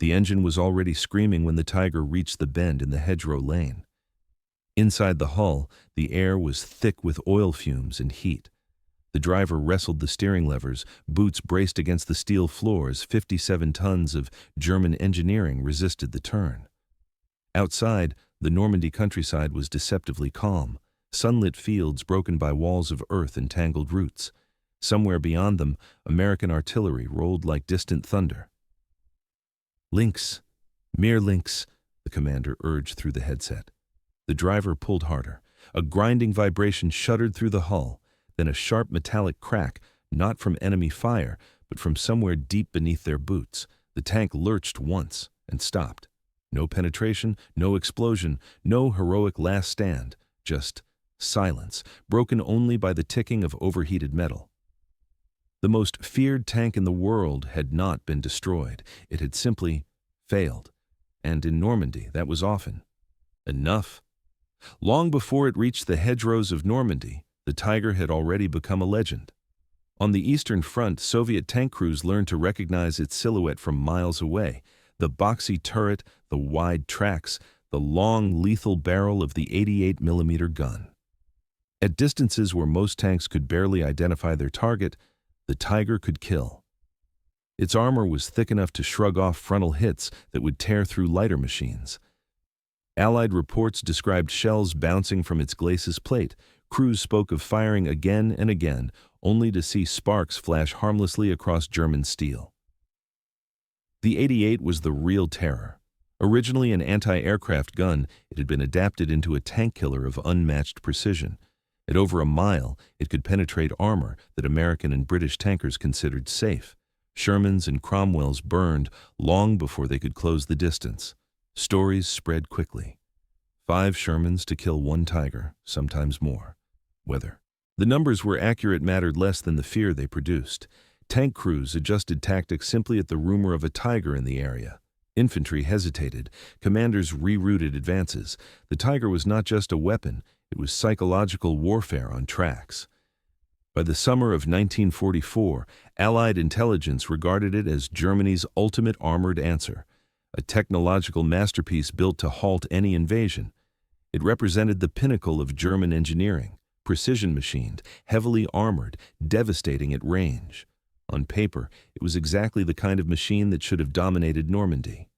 The engine was already screaming when the Tiger reached the bend in the hedgerow lane. Inside the hull, the air was thick with oil fumes and heat. The driver wrestled the steering levers, boots braced against the steel floors, 57 tons of German engineering resisted the turn. Outside, the Normandy countryside was deceptively calm, sunlit fields broken by walls of earth and tangled roots. Somewhere beyond them, American artillery rolled like distant thunder. "Links, mere links," the commander urged through the headset. The driver pulled harder. A grinding vibration shuddered through the hull, then a sharp metallic crack, not from enemy fire, but from somewhere deep beneath their boots. The tank lurched once and stopped. No penetration, no explosion, no heroic last stand, just silence, broken only by the ticking of overheated metal. The most feared tank in the world had not been destroyed. It had simply failed. And in Normandy, that was often enough. Long before it reached the hedgerows of Normandy, the Tiger had already become a legend. On the Eastern Front, Soviet tank crews learned to recognize its silhouette from miles away. The boxy turret, the wide tracks, the long, lethal barrel of the 88mm gun. At distances where most tanks could barely identify their target, the Tiger could kill. Its armor was thick enough to shrug off frontal hits that would tear through lighter machines. Allied reports described shells bouncing from its glacis plate. Crews spoke of firing again and again, only to see sparks flash harmlessly across German steel. The 88 was the real terror. Originally an anti-aircraft gun, it had been adapted into a tank killer of unmatched precision. At over a mile, it could penetrate armor that American and British tankers considered safe. Shermans and Cromwells burned long before they could close the distance. Stories spread quickly. 5 Shermans to kill 1 Tiger, sometimes more. Whether the numbers were accurate mattered less than the fear they produced. Tank crews adjusted tactics simply at the rumor of a Tiger in the area. Infantry hesitated. Commanders rerouted advances. The Tiger was not just a weapon, it was psychological warfare on tracks. By the summer of 1944, Allied intelligence regarded it as Germany's ultimate armored answer, a technological masterpiece built to halt any invasion. It represented the pinnacle of German engineering, precision-machined, heavily armored, devastating at range. On paper, it was exactly the kind of machine that should have dominated Normandy.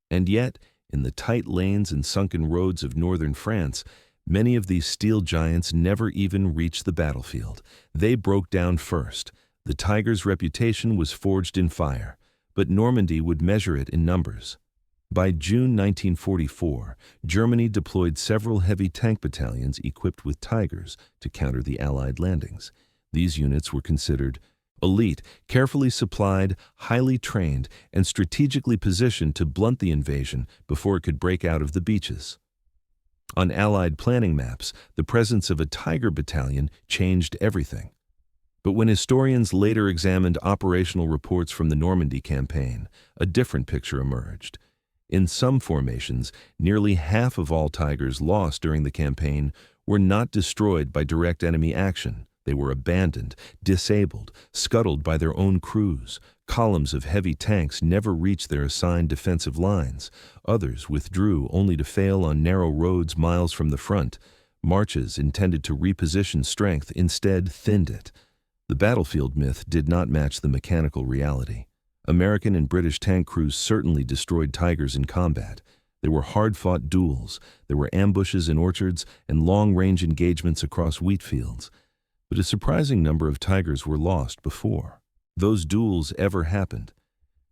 And yet, in the tight lanes and sunken roads of northern France, many of these steel giants never even reached the battlefield. They broke down first. The Tiger's reputation was forged in fire, but Normandy would measure it in numbers. By June 1944, Germany deployed several heavy tank battalions equipped with Tigers to counter the Allied landings. These units were considered elite, carefully supplied, highly trained, and strategically positioned to blunt the invasion before it could break out of the beaches. On Allied planning maps, the presence of a Tiger battalion changed everything. But when historians later examined operational reports from the Normandy campaign, a different picture emerged. In some formations, nearly half of all Tigers lost during the campaign were not destroyed by direct enemy action. They were abandoned, disabled, scuttled by their own crews. Columns of heavy tanks never reached their assigned defensive lines. Others withdrew only to fail on narrow roads miles from the front. Marches intended to reposition strength instead thinned it. The battlefield myth did not match the mechanical reality. American and British tank crews certainly destroyed Tigers in combat. There were hard-fought duels. There were ambushes in orchards and long-range engagements across wheat fields. But a surprising number of Tigers were lost before those duels ever happened.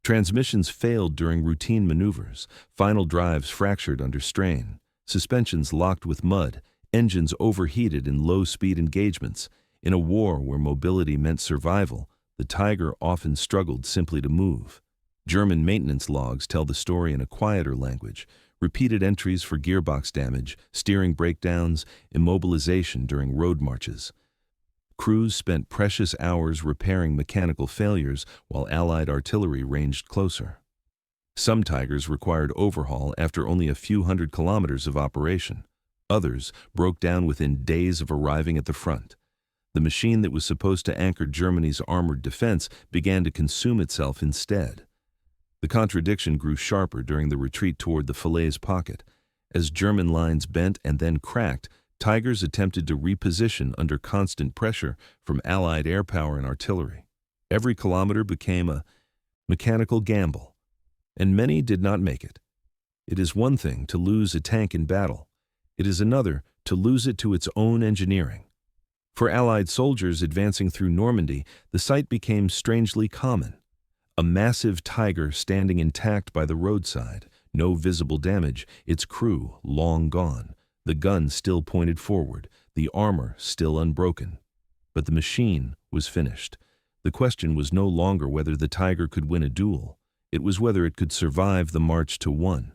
Transmissions failed during routine maneuvers, final drives fractured under strain, suspensions locked with mud, engines overheated in low-speed engagements. In a war where mobility meant survival, the Tiger often struggled simply to move. German maintenance logs tell the story in a quieter language, repeated entries for gearbox damage, steering breakdowns, immobilization during road marches. Crews spent precious hours repairing mechanical failures while Allied artillery ranged closer. Some Tigers required overhaul after only a few hundred kilometers of operation. Others broke down within days of arriving at the front. The machine that was supposed to anchor Germany's armored defense began to consume itself instead. The contradiction grew sharper during the retreat toward the Falaise Pocket. As German lines bent and then cracked, Tigers attempted to reposition under constant pressure from Allied air power and artillery. Every kilometer became a mechanical gamble, and many did not make it. It is one thing to lose a tank in battle. It is another to lose it to its own engineering. For Allied soldiers advancing through Normandy, the sight became strangely common. A massive Tiger standing intact by the roadside, no visible damage, its crew long gone, the gun still pointed forward, the armor still unbroken. But the machine was finished. The question was no longer whether the Tiger could win a duel. It was whether it could survive the march to one.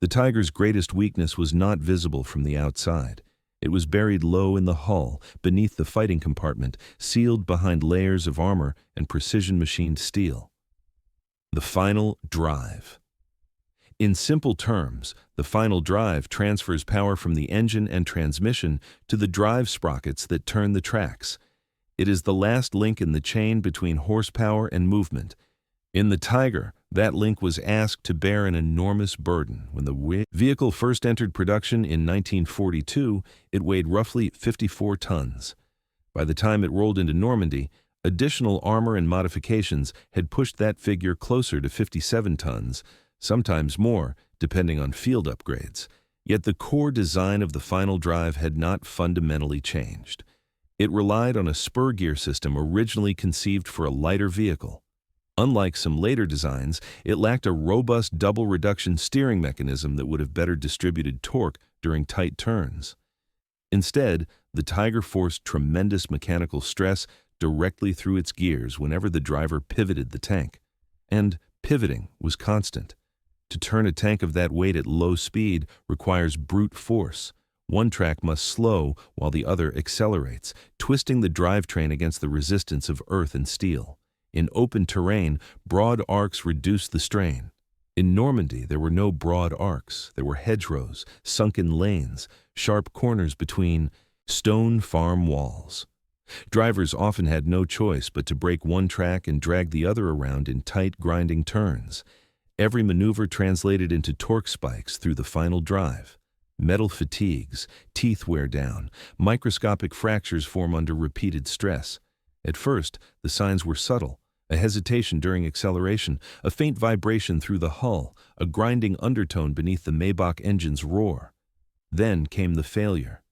The Tiger's greatest weakness was not visible from the outside. It was buried low in the hull, beneath the fighting compartment, sealed behind layers of armor and precision-machined steel. The final drive. In simple terms, the final drive transfers power from the engine and transmission to the drive sprockets that turn the tracks. It is the last link in the chain between horsepower and movement. In the Tiger, that link was asked to bear an enormous burden. When the vehicle first entered production in 1942, it weighed roughly 54 tons. By the time it rolled into Normandy, additional armor and modifications had pushed that figure closer to 57 tons, sometimes more, depending on field upgrades. Yet the core design of the final drive had not fundamentally changed. It relied on a spur gear system originally conceived for a lighter vehicle. Unlike some later designs, it lacked a robust double reduction steering mechanism that would have better distributed torque during tight turns. Instead, the Tiger forced tremendous mechanical stress directly through its gears whenever the driver pivoted the tank. And pivoting was constant. To turn a tank of that weight at low speed requires brute force. One track must slow while the other accelerates, twisting the drivetrain against the resistance of earth and steel. In open terrain, broad arcs reduced the strain. In Normandy, there were no broad arcs. There were hedgerows, sunken lanes, sharp corners between stone farm walls. Drivers often had no choice but to break one track and drag the other around in tight, grinding turns. Every maneuver translated into torque spikes through the final drive. Metal fatigues, teeth wear down, microscopic fractures form under repeated stress. At first, the signs were subtle. A hesitation during acceleration, a faint vibration through the hull, a grinding undertone beneath the Maybach engine's roar. Then came the failure.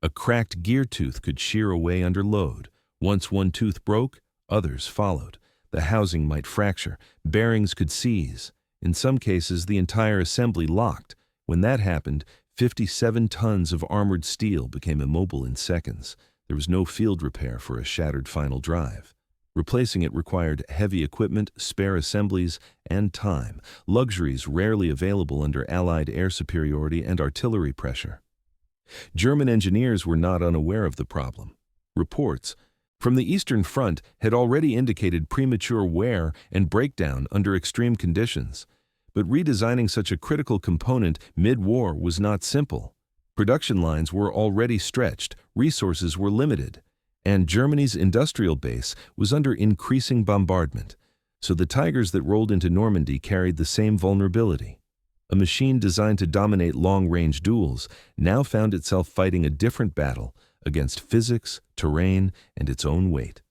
A cracked gear tooth could shear away under load. Once one tooth broke, others followed. The housing might fracture, bearings could seize. In some cases, the entire assembly locked. When that happened, 57 tons of armored steel became immobile in seconds. There was no field repair for a shattered final drive. Replacing it required heavy equipment, spare assemblies, and time, luxuries rarely available under Allied air superiority and artillery pressure. German engineers were not unaware of the problem. Reports from the Eastern Front had already indicated premature wear and breakdown under extreme conditions. But redesigning such a critical component mid-war was not simple. Production lines were already stretched, resources were limited, and Germany's industrial base was under increasing bombardment. So the Tigers that rolled into Normandy carried the same vulnerability. A machine designed to dominate long-range duels now found itself fighting a different battle against physics, terrain, and its own weight.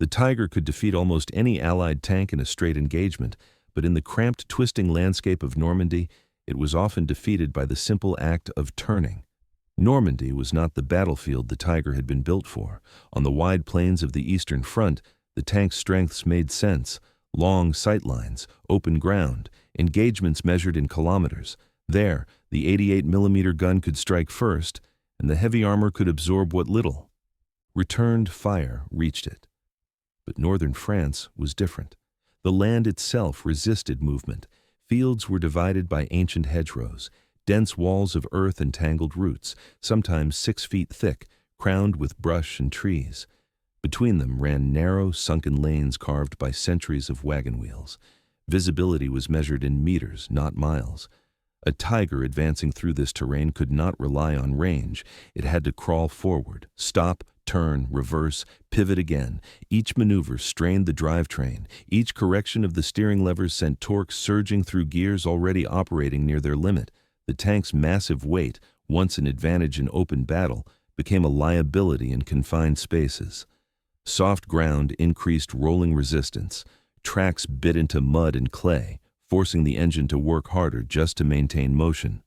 The Tiger could defeat almost any Allied tank in a straight engagement, but in the cramped, twisting landscape of Normandy, it was often defeated by the simple act of turning. Normandy was not the battlefield the Tiger had been built for. On the wide plains of the Eastern Front, the tank's strengths made sense. Long sight lines, open ground, engagements measured in kilometers. There, the 88mm gun could strike first, and the heavy armor could absorb what little. Returned fire reached it. But northern France was different. The land itself resisted movement. Fields were divided by ancient hedgerows, dense walls of earth and tangled roots, sometimes 6 feet thick, crowned with brush and trees. Between them ran narrow, sunken lanes carved by centuries of wagon wheels. Visibility was measured in meters, not miles. A Tiger advancing through this terrain could not rely on range. It had to crawl forward, stop, turn, reverse, pivot again. Each maneuver strained the drivetrain. Each correction of the steering levers sent torque surging through gears already operating near their limit. The tank's massive weight, once an advantage in open battle, became a liability in confined spaces. Soft ground increased rolling resistance. Tracks bit into mud and clay, forcing the engine to work harder just to maintain motion.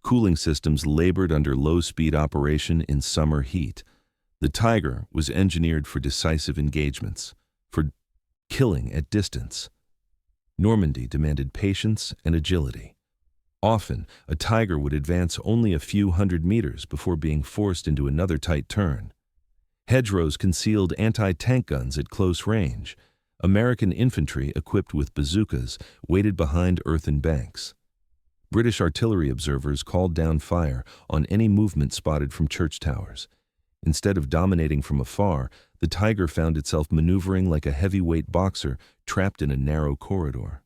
Cooling systems labored under low-speed operation in summer heat. The Tiger was engineered for decisive engagements, for killing at distance. Normandy demanded patience and agility. Often, a Tiger would advance only a few hundred meters before being forced into another tight turn. Hedgerows concealed anti-tank guns at close range. American infantry equipped with bazookas waited behind earthen banks. British artillery observers called down fire on any movement spotted from church towers. Instead of dominating from afar, the Tiger found itself maneuvering like a heavyweight boxer trapped in a narrow corridor.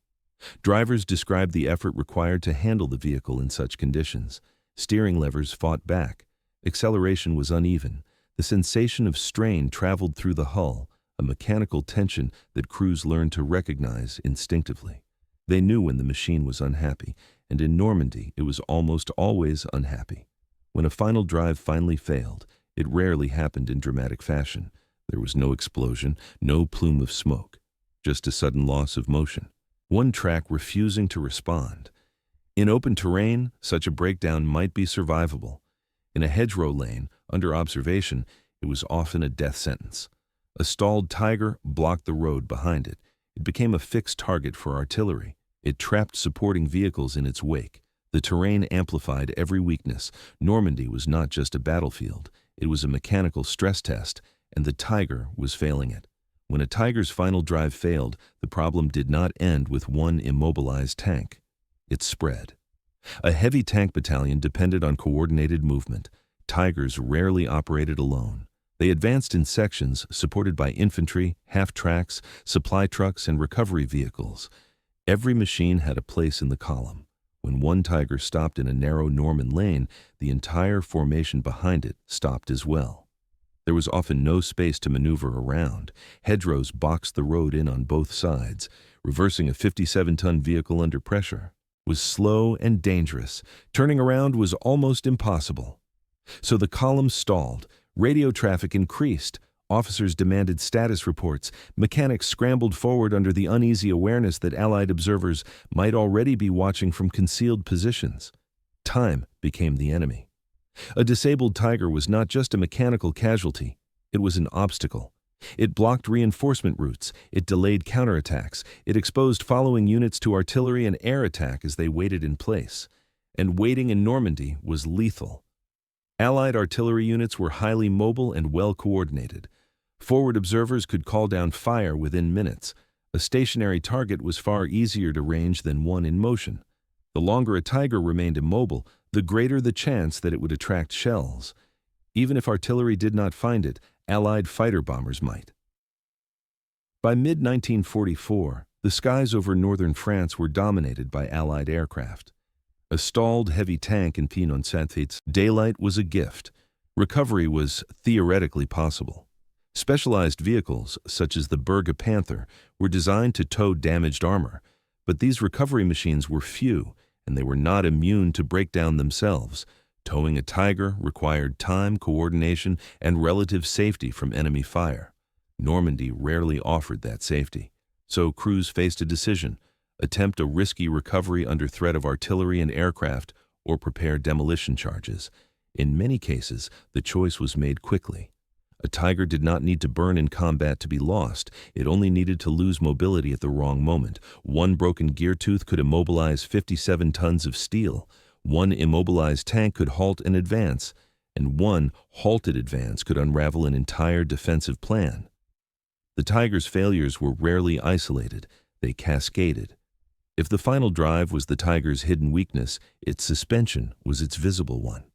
Drivers described the effort required to handle the vehicle in such conditions. Steering levers fought back. Acceleration was uneven. The sensation of strain traveled through the hull, a mechanical tension that crews learned to recognize instinctively. They knew when the machine was unhappy, and in Normandy it was almost always unhappy. When a final drive finally failed, it rarely happened in dramatic fashion. There was no explosion, no plume of smoke, just a sudden loss of motion. One track refusing to respond. In open terrain, such a breakdown might be survivable. In a hedgerow lane, under observation, it was often a death sentence. A stalled Tiger blocked the road behind it. It became a fixed target for artillery. It trapped supporting vehicles in its wake. The terrain amplified every weakness. Normandy was not just a battlefield. It was a mechanical stress test, and the Tiger was failing it. When a Tiger's final drive failed, the problem did not end with one immobilized tank. It spread. A heavy tank battalion depended on coordinated movement. Tigers rarely operated alone. They advanced in sections supported by infantry, half-tracks, supply trucks, and recovery vehicles. Every machine had a place in the column. When one Tiger stopped in a narrow Norman lane, the entire formation behind it stopped as well. There was often no space to maneuver around. Hedgerows boxed the road in on both sides. Reversing a 57-ton vehicle under pressure was slow and dangerous. Turning around was almost impossible. So the column stalled. Radio traffic increased. Officers demanded status reports. Mechanics scrambled forward under the uneasy awareness that Allied observers might already be watching from concealed positions. Time became the enemy. A disabled Tiger was not just a mechanical casualty. It was an obstacle. It blocked reinforcement routes. It delayed counterattacks. It exposed following units to artillery and air attack as they waited in place. And waiting in Normandy was lethal. Allied artillery units were highly mobile and well coordinated. Forward observers could call down fire within minutes. A stationary target was far easier to range than one in motion. The longer a Tiger remained immobile, the greater the chance that it would attract shells. Even if artillery did not find it, Allied fighter bombers might. By mid-1944, the skies over northern France were dominated by Allied aircraft. A stalled heavy tank in Pinon-Saint-Fit's daylight was a gift. Recovery was theoretically possible. Specialized vehicles, such as the Berge Panther, were designed to tow damaged armor, but these recovery machines were few, and they were not immune to breakdown themselves. Towing a Tiger required time, coordination, and relative safety from enemy fire. Normandy rarely offered that safety, so crews faced a decision: attempt a risky recovery under threat of artillery and aircraft, or prepare demolition charges. In many cases, the choice was made quickly. A Tiger did not need to burn in combat to be lost. It only needed to lose mobility at the wrong moment. One broken gear tooth could immobilize 57 tons of steel. One immobilized tank could halt an advance, and one halted advance could unravel an entire defensive plan. The Tiger's failures were rarely isolated. They cascaded. If the final drive was the Tiger's hidden weakness, its suspension was its visible one.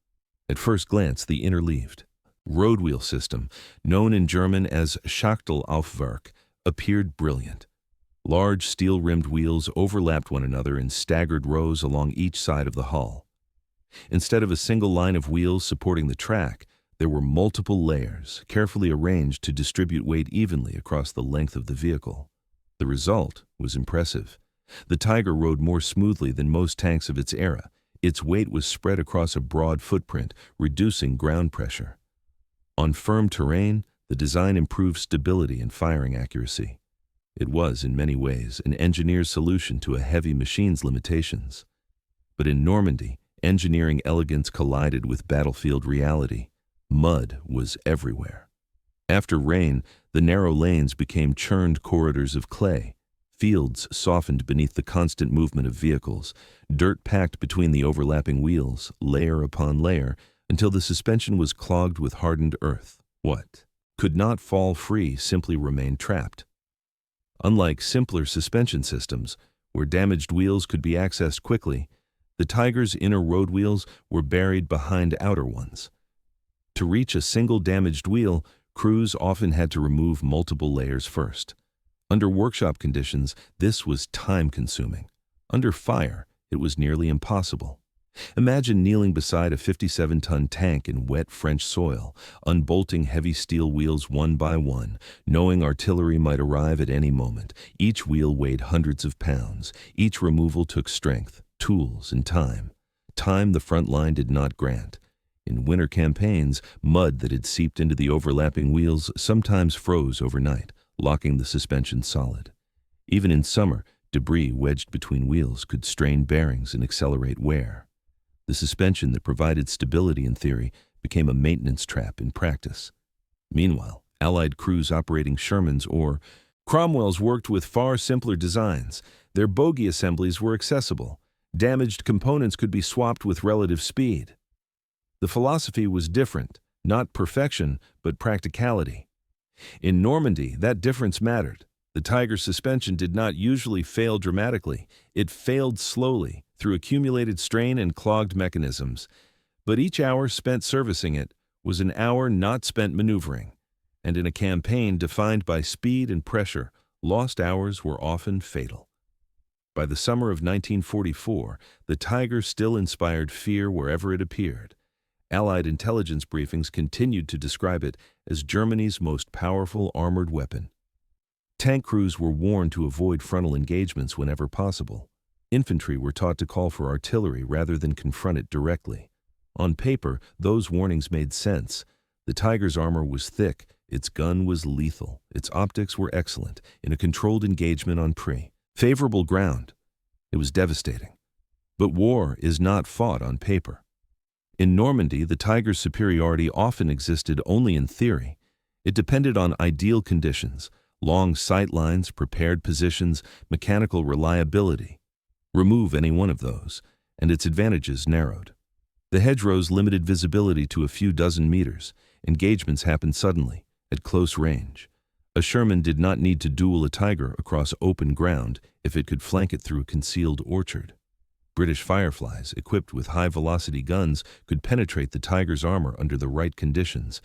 At first glance, the interleaved road wheel system, known in German as Schachtelaufwerk, appeared brilliant. Large steel-rimmed wheels overlapped one another in staggered rows along each side of the hull. Instead of a single line of wheels supporting the track, There were multiple layers, carefully arranged to distribute weight evenly across the length of the vehicle. The result was impressive. The Tiger rode more smoothly than most tanks of its era. Its weight was spread across a broad footprint, reducing ground pressure. On firm terrain, the design improved stability and firing accuracy. It was, in many ways, an engineer's solution to a heavy machine's limitations. But in Normandy, engineering elegance collided with battlefield reality. Mud was everywhere. After rain, the narrow lanes became churned corridors of clay. Fields softened beneath the constant movement of vehicles. Dirt packed between the overlapping wheels, layer upon layer, until the suspension was clogged with hardened earth. What could not fall free simply remained trapped. Unlike simpler suspension systems, where damaged wheels could be accessed quickly, the Tiger's inner road wheels were buried behind outer ones. To reach a single damaged wheel, crews often had to remove multiple layers first. Under workshop conditions, this was time-consuming. Under fire, it was nearly impossible. Imagine kneeling beside a 57-ton tank in wet French soil, unbolting heavy steel wheels one by one, knowing artillery might arrive at any moment. Each wheel weighed hundreds of pounds. Each removal took strength, tools, and time. Time the front line did not grant. In winter campaigns, mud that had seeped into the overlapping wheels sometimes froze overnight, locking the suspension solid. Even in summer, debris wedged between wheels could strain bearings and accelerate wear. The suspension that provided stability in theory became a maintenance trap in practice. Meanwhile, Allied crews operating Shermans or Cromwells worked with far simpler designs. Their bogie assemblies were accessible. Damaged components could be swapped with relative speed. The philosophy was different, not perfection, but practicality. In Normandy, that difference mattered. The Tiger's suspension did not usually fail dramatically. It failed slowly, through accumulated strain and clogged mechanisms. But each hour spent servicing it was an hour not spent maneuvering. And in a campaign defined by speed and pressure, lost hours were often fatal. By the summer of 1944, the Tiger still inspired fear wherever it appeared. Allied intelligence briefings continued to describe it as Germany's most powerful armored weapon. Tank crews were warned to avoid frontal engagements whenever possible. Infantry were taught to call for artillery rather than confront it directly. On paper, those warnings made sense. The Tiger's armor was thick, its gun was lethal, its optics were excellent. In a controlled engagement on favorable ground, it was devastating. But war is not fought on paper. In Normandy, the Tiger's superiority often existed only in theory. It depended on ideal conditions, long sight lines, prepared positions, mechanical reliability. Remove any one of those, and its advantages narrowed. The hedgerows limited visibility to a few dozen meters. Engagements happened suddenly, at close range. A Sherman did not need to duel a Tiger across open ground if it could flank it through a concealed orchard. British Fireflies, equipped with high-velocity guns, could penetrate the Tiger's armor under the right conditions.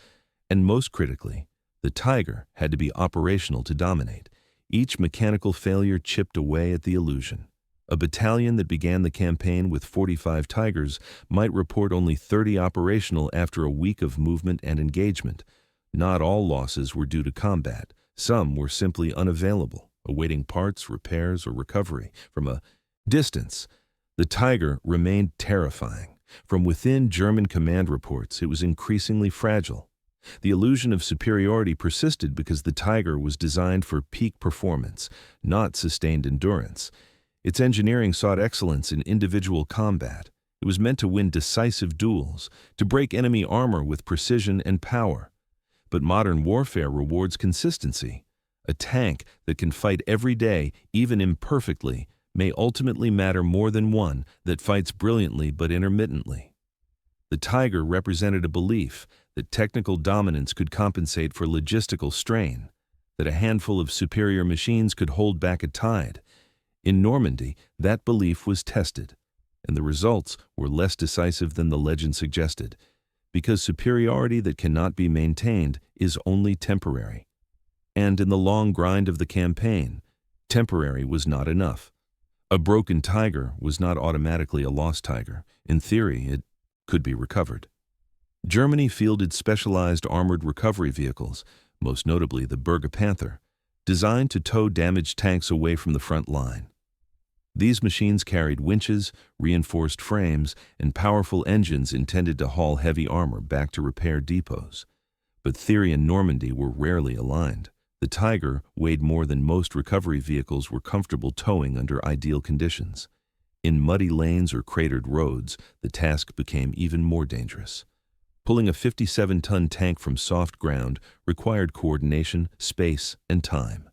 And most critically, the Tiger had to be operational to dominate. Each mechanical failure chipped away at the illusion. A battalion that began the campaign with 45 Tigers might report only 30 operational after a week of movement and engagement. Not all losses were due to combat. Some were simply unavailable, awaiting parts, repairs, or recovery. From a distance, the Tiger remained terrifying. From within German command reports, it was increasingly fragile. The illusion of superiority persisted because the Tiger was designed for peak performance, not sustained endurance. Its engineering sought excellence in individual combat. It was meant to win decisive duels, to break enemy armor with precision and power. But modern warfare rewards consistency. A tank that can fight every day, even imperfectly, may ultimately matter more than one that fights brilliantly but intermittently. The Tiger represented a belief that technical dominance could compensate for logistical strain, that a handful of superior machines could hold back a tide. In Normandy, that belief was tested, and the results were less decisive than the legend suggested, because superiority that cannot be maintained is only temporary. And in the long grind of the campaign, temporary was not enough. A broken Tiger was not automatically a lost Tiger. In theory, it could be recovered. Germany fielded specialized armored recovery vehicles, most notably the Panther, designed to tow damaged tanks away from the front line. These machines carried winches, reinforced frames, and powerful engines intended to haul heavy armor back to repair depots. But theory and Normandy were rarely aligned. The Tiger weighed more than most recovery vehicles were comfortable towing under ideal conditions. In muddy lanes or cratered roads, the task became even more dangerous. Pulling a 57-ton tank from soft ground required coordination, space, and time.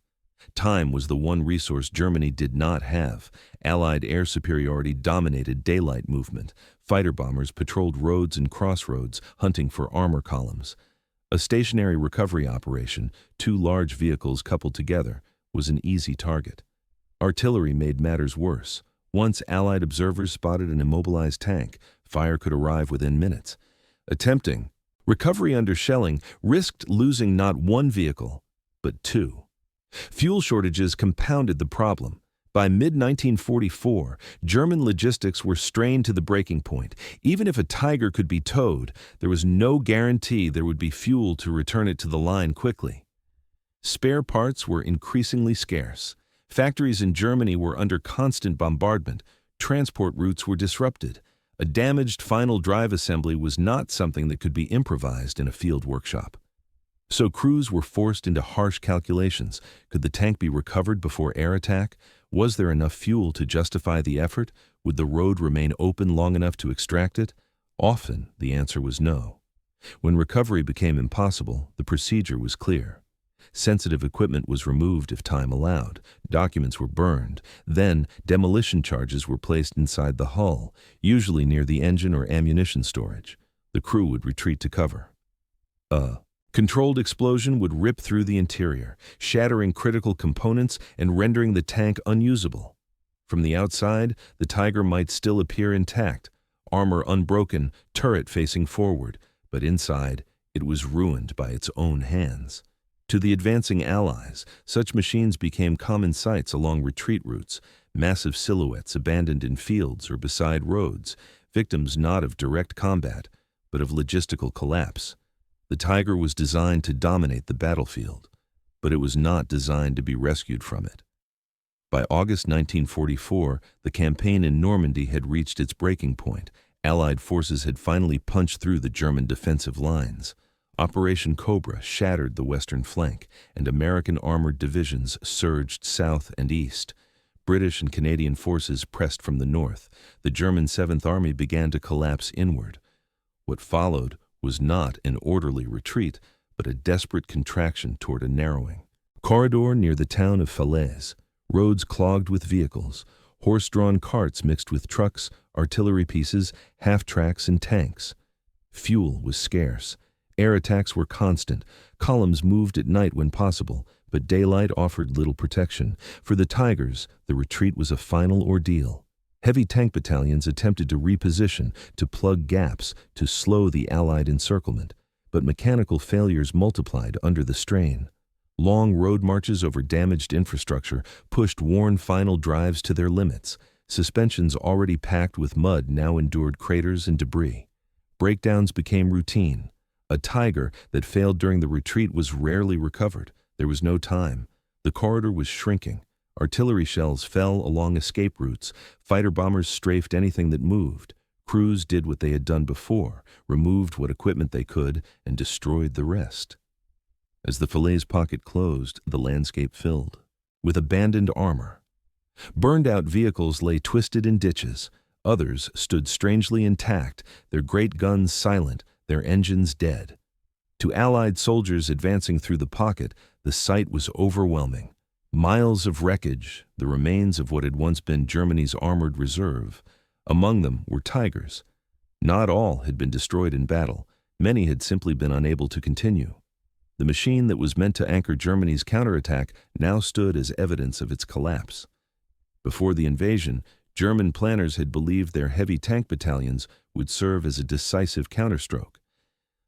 Time was the one resource Germany did not have. Allied air superiority dominated daylight movement. Fighter bombers patrolled roads and crossroads, hunting for armor columns. A stationary recovery operation, two large vehicles coupled together, was an easy target. Artillery made matters worse. Once Allied observers spotted an immobilized tank, fire could arrive within minutes. Attempting recovery under shelling risked losing not one vehicle, but two. Fuel shortages compounded the problem. By mid-1944, German logistics were strained to the breaking point. Even if a Tiger could be towed, there was no guarantee there would be fuel to return it to the line quickly. Spare parts were increasingly scarce. Factories in Germany were under constant bombardment. Transport routes were disrupted. A damaged final drive assembly was not something that could be improvised in a field workshop. So crews were forced into harsh calculations. Could the tank be recovered before air attack? Was there enough fuel to justify the effort? Would the road remain open long enough to extract it? Often, the answer was no. When recovery became impossible, the procedure was clear. Sensitive equipment was removed if time allowed. Documents were burned. Then, demolition charges were placed inside the hull, usually near the engine or ammunition storage. The crew would retreat to cover. Controlled explosion would rip through the interior, shattering critical components and rendering the tank unusable. From the outside, the Tiger might still appear intact, armor unbroken, turret facing forward, but inside, it was ruined by its own hands. To the advancing Allies, such machines became common sights along retreat routes, massive silhouettes abandoned in fields or beside roads, victims not of direct combat, but of logistical collapse. The Tiger was designed to dominate the battlefield, but it was not designed to be rescued from it. By August 1944, the campaign in Normandy had reached its breaking point. Allied forces had finally punched through the German defensive lines. Operation Cobra shattered the western flank, and American armored divisions surged south and east. British and Canadian forces pressed from the north. The German 7th Army began to collapse inward. What followed was not an orderly retreat, but a desperate contraction toward a narrowing corridor near the town of Falaise. Roads clogged with vehicles, horse-drawn carts mixed with trucks, artillery pieces, half-tracks, and tanks. Fuel was scarce. Air attacks were constant. Columns moved at night when possible, but daylight offered little protection. For the Tigers, the retreat was a final ordeal. Heavy tank battalions attempted to reposition, to plug gaps, to slow the Allied encirclement, but mechanical failures multiplied under the strain. Long road marches over damaged infrastructure pushed worn final drives to their limits. Suspensions already packed with mud now endured craters and debris. Breakdowns became routine. A Tiger that failed during the retreat was rarely recovered. There was no time. The corridor was shrinking. Artillery shells fell along escape routes. Fighter bombers strafed anything that moved. Crews did what they had done before, removed what equipment they could, and destroyed the rest. As the Falaise Pocket closed, the landscape filled with abandoned armor. Burned-out vehicles lay twisted in ditches. Others stood strangely intact, their great guns silent, their engines dead. To Allied soldiers advancing through the pocket, the sight was overwhelming. Miles of wreckage, the remains of what had once been Germany's armored reserve. Among them were Tigers. Not all had been destroyed in battle. Many had simply been unable to continue. The machine that was meant to anchor Germany's counterattack now stood as evidence of its collapse. Before the invasion, German planners had believed their heavy tank battalions would serve as a decisive counterstroke.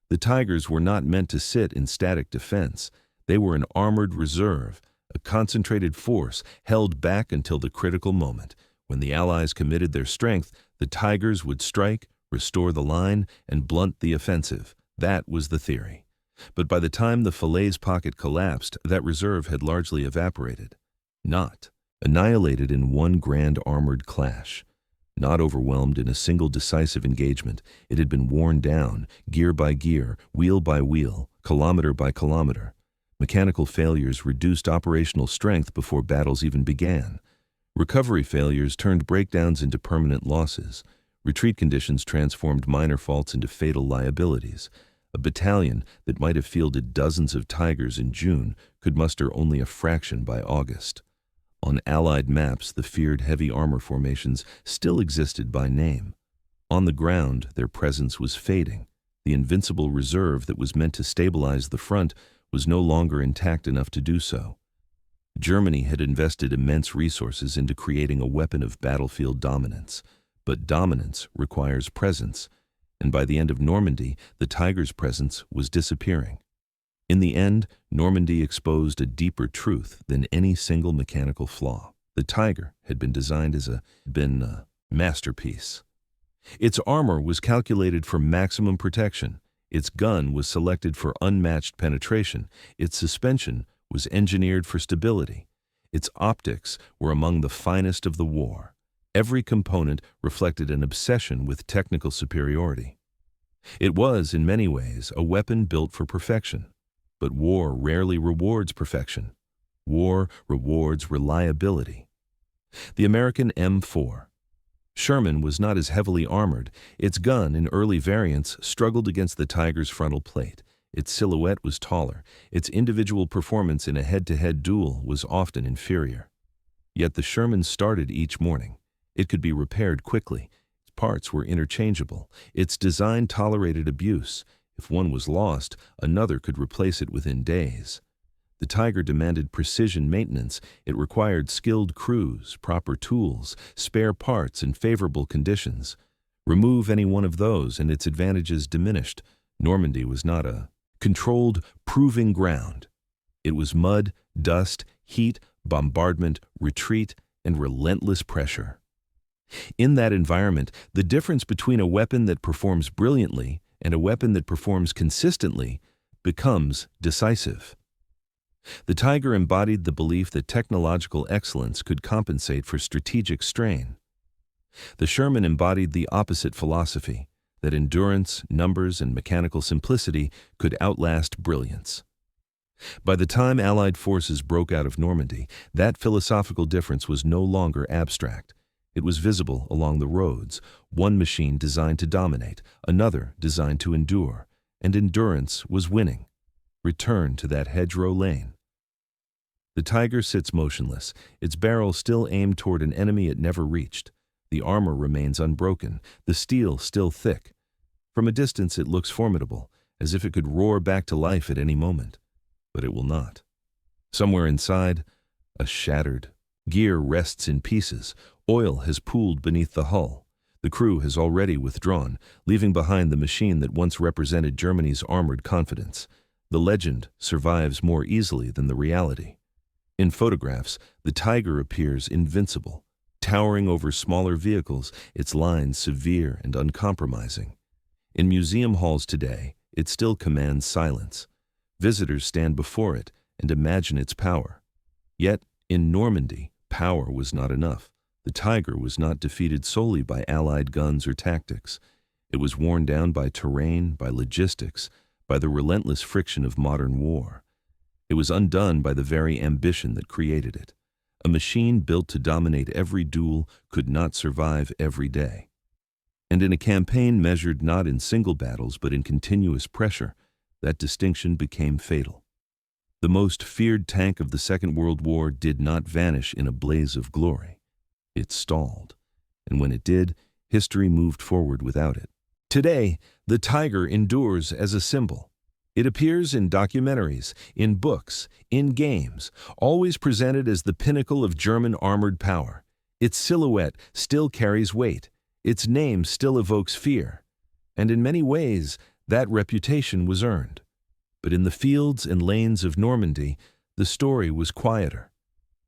The Tigers were not meant to sit in static defense. They were an armored reserve, a concentrated force held back until the critical moment. When the Allies committed their strength, the Tigers would strike, restore the line, and blunt the offensive. That was the theory. But by the time the Falaise Pocket collapsed, that reserve had largely evaporated. Not annihilated in one grand armored clash. Not overwhelmed in a single decisive engagement, it had been worn down, gear by gear, wheel by wheel, kilometer by kilometer. Mechanical failures reduced operational strength before battles even began. Recovery failures turned breakdowns into permanent losses. Retreat conditions transformed minor faults into fatal liabilities. A battalion that might have fielded dozens of Tigers in June could muster only a fraction by August. On Allied maps, the feared heavy armor formations still existed by name. On the ground, their presence was fading. The invincible reserve that was meant to stabilize the front was no longer intact enough to do so. Germany had invested immense resources into creating a weapon of battlefield dominance. But dominance requires presence, and by the end of Normandy, the Tiger's presence was disappearing. In the end, Normandy exposed a deeper truth than any single mechanical flaw. The Tiger had been designed as a masterpiece. Its armor was calculated for maximum protection. Its gun was selected for unmatched penetration. Its suspension was engineered for stability. Its optics were among the finest of the war. Every component reflected an obsession with technical superiority. It was, in many ways, a weapon built for perfection. But war rarely rewards perfection. War rewards reliability. The American M4. Sherman was not as heavily armored. Its gun, in early variants, struggled against the Tiger's frontal plate. Its silhouette was taller. Its individual performance in a head-to-head duel was often inferior. Yet the Sherman started each morning. It could be repaired quickly. Its parts were interchangeable. Its design tolerated abuse. If one was lost, another could replace it within days. The Tiger demanded precision maintenance. It required skilled crews, proper tools, spare parts, and favorable conditions. Remove any one of those, and its advantages diminished. Normandy was not a controlled, proving ground. It was mud, dust, heat, bombardment, retreat, and relentless pressure. In that environment, the difference between a weapon that performs brilliantly and a weapon that performs consistently becomes decisive. The Tiger embodied the belief that technological excellence could compensate for strategic strain. The Sherman embodied the opposite philosophy, that endurance, numbers, and mechanical simplicity could outlast brilliance. By the time Allied forces broke out of Normandy, that philosophical difference was no longer abstract. It was visible along the roads, one machine designed to dominate, another designed to endure, and endurance was winning. Return to that hedgerow lane. The Tiger sits motionless, its barrel still aimed toward an enemy it never reached. The armor remains unbroken, the steel still thick. From a distance it looks formidable, as if it could roar back to life at any moment. But it will not. Somewhere inside, a shattered gear rests in pieces. Oil has pooled beneath the hull. The crew has already withdrawn, leaving behind the machine that once represented Germany's armored confidence. The legend survives more easily than the reality. In photographs, the Tiger appears invincible, towering over smaller vehicles, its lines severe and uncompromising. In museum halls today, it still commands silence. Visitors stand before it and imagine its power. Yet, in Normandy, power was not enough. The Tiger was not defeated solely by Allied guns or tactics. It was worn down by terrain, by logistics, by the relentless friction of modern war. It was undone by the very ambition that created it. A machine built to dominate every duel could not survive every day. And in a campaign measured not in single battles but in continuous pressure, that distinction became fatal. The most feared tank of the Second World War did not vanish in a blaze of glory. It stalled, and when it did, history moved forward without it. Today, the Tiger endures as a symbol. It appears in documentaries, in books, in games, always presented as the pinnacle of German armored power. Its silhouette still carries weight. Its name still evokes fear. And in many ways, that reputation was earned. But in the fields and lanes of Normandy, the story was quieter.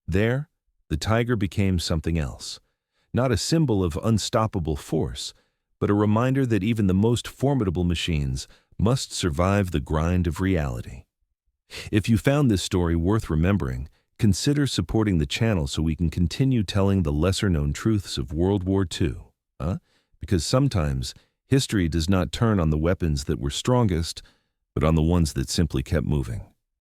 There, the Tiger became something else. Not a symbol of unstoppable force, but a reminder that even the most formidable machines must survive the grind of reality. If you found this story worth remembering, consider supporting the channel so we can continue telling the lesser-known truths of World War II. Because sometimes history does not turn on the weapons that were strongest, but on the ones that simply kept moving.